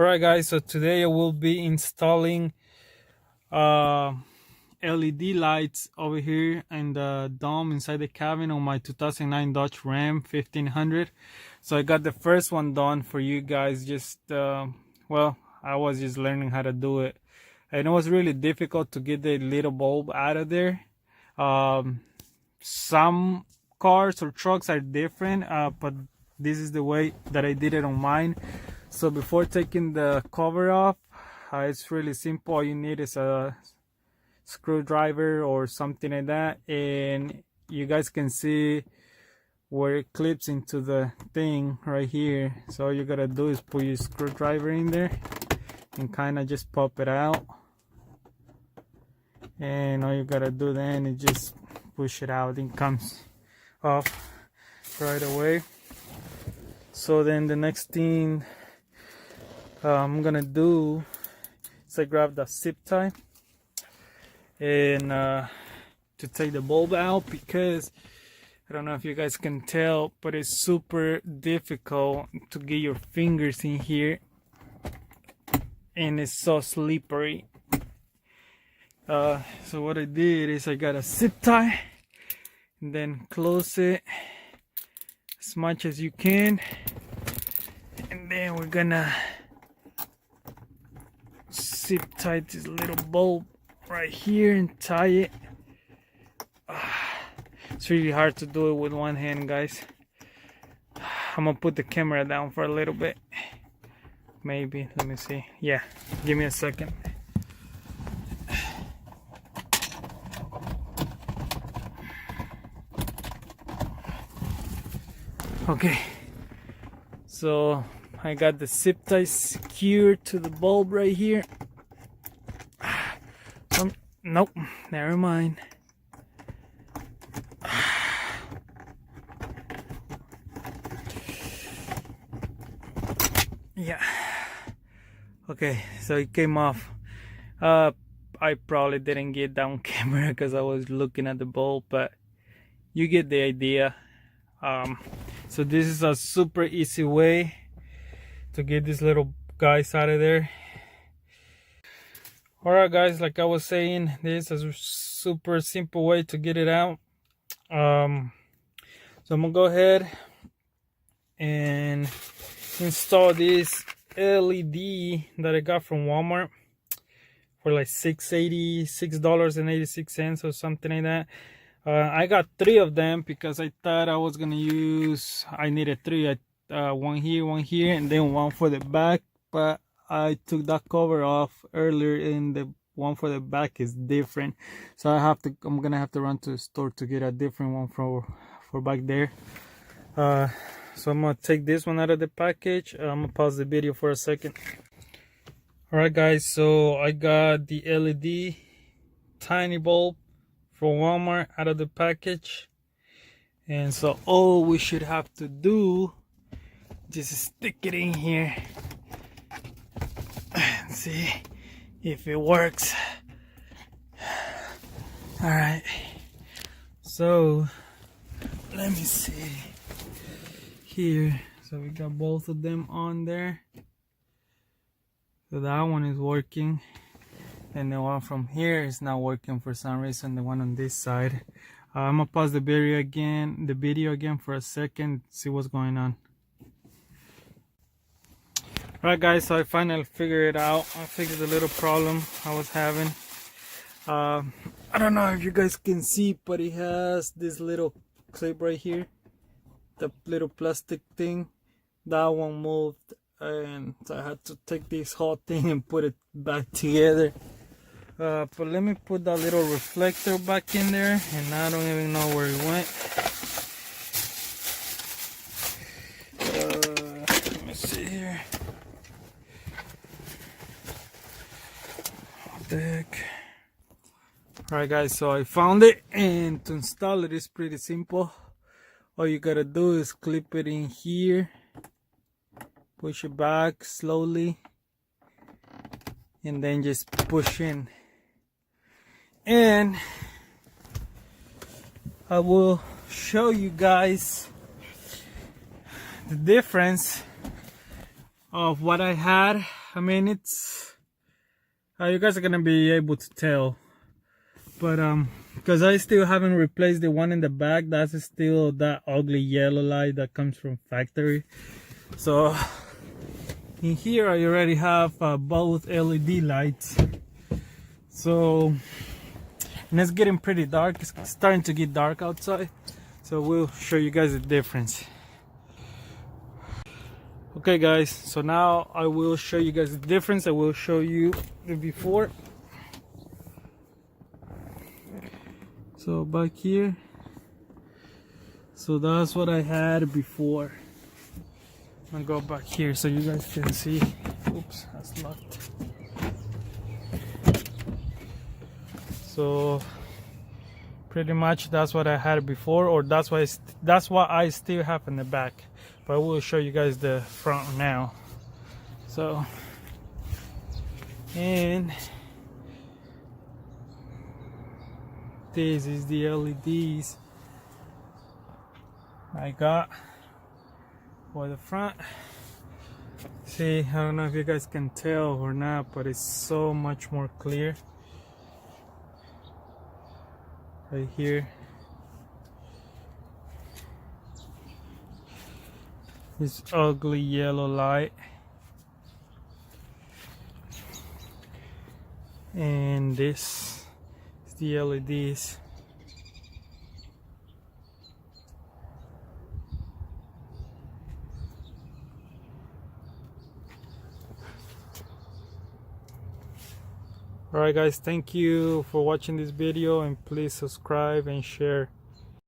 Alright guys, so today I will be installing LED lights over here in the dome inside the cabin on my 2009 Dodge Ram 1500. So I got the first one done for you guys. Well, I was just learning how to do it, and it was really difficult to get the little bulb out of there. Some cars or trucks are different, but this is the way that I did it on mine. So before taking the cover off, it's really simple. All you need is a screwdriver or something like that, and you guys can see where it clips into the thing right here. So all you gotta do is put your screwdriver in there and kind of just pop it out, and all you gotta do then is just push it out. It comes off right away. So then the next thing I'm gonna do is I grab the zip tie and to take the bulb out, because I don't know if you guys can tell, but it's super difficult to get your fingers in here, and it's so slippery. So what I did is I got a zip tie and then close it as much as you can, and then we're gonna zip tie this little bulb right here and tie it. It's really hard to do it with one hand, guys. I'm gonna put the camera down for a little bit. Maybe, let me see. Yeah, give me a second. Okay, so I got the zip tie secured to the bulb right here. Nope, never mind. Yeah. Okay, so it came off. I probably didn't get that on camera because I was looking at the bulb, but you get the idea. So this is a super easy way to get these little guys out of there. Alright guys, like I was saying, this is a super simple way to get it out. So I'm gonna go ahead and install this LED that I got from Walmart for like $6.86 or something like that. I got 3 of them because I thought I was gonna use, I needed 3, one here, and then one for the back, but I took that cover off earlier, and the one for the back is different, so I'm gonna have to run to the store to get a different one for back there. So I'm gonna take this one out of the package. I'm gonna pause the video for a second. Alright guys, so I got the LED tiny bulb from Walmart out of the package, and so all we should have to do just stick it in here and see if it works. Alright, so let me see here. So we got both of them on there. So that one is working, and the one from here is not working for some reason, the one on this side. I'm gonna pause the video again for a second, see what's going on. Right guys, so I finally figured it out. I figured the little problem I was having. I don't know if you guys can see, but it has this little clip right here, the little plastic thing. That one moved, and so I had to take this whole thing and put it back together. But let me put that little reflector back in there, and I don't even know where it went. Let me see here. What the heck? Alright guys, so I found it, and to install it is pretty simple. All you gotta do is clip it in here, push it back slowly, and then just push in. And I will show you guys the difference of what I had I mean, it's you guys are gonna be able to tell, but because I still haven't replaced the one in the back. That's still that ugly yellow light that comes from factory. So in here I already have both LED lights. So, and it's getting pretty dark. It's starting to get dark outside, so we'll show you guys the difference. Okay guys, so now I will show you guys the difference. I will show you the before. So back here, so that's what I had before. I'm gonna go back here so you guys can see. Oops, that's locked. So pretty much that's what I had before, or that's what I still have in the back, but I will show you guys the front now. So, and this is the LEDs I got for the front. See, I don't know if you guys can tell or not, but it's so much more clear right here. This ugly yellow light, and this is the LEDs. Alright guys, thank you for watching this video, and please subscribe and share.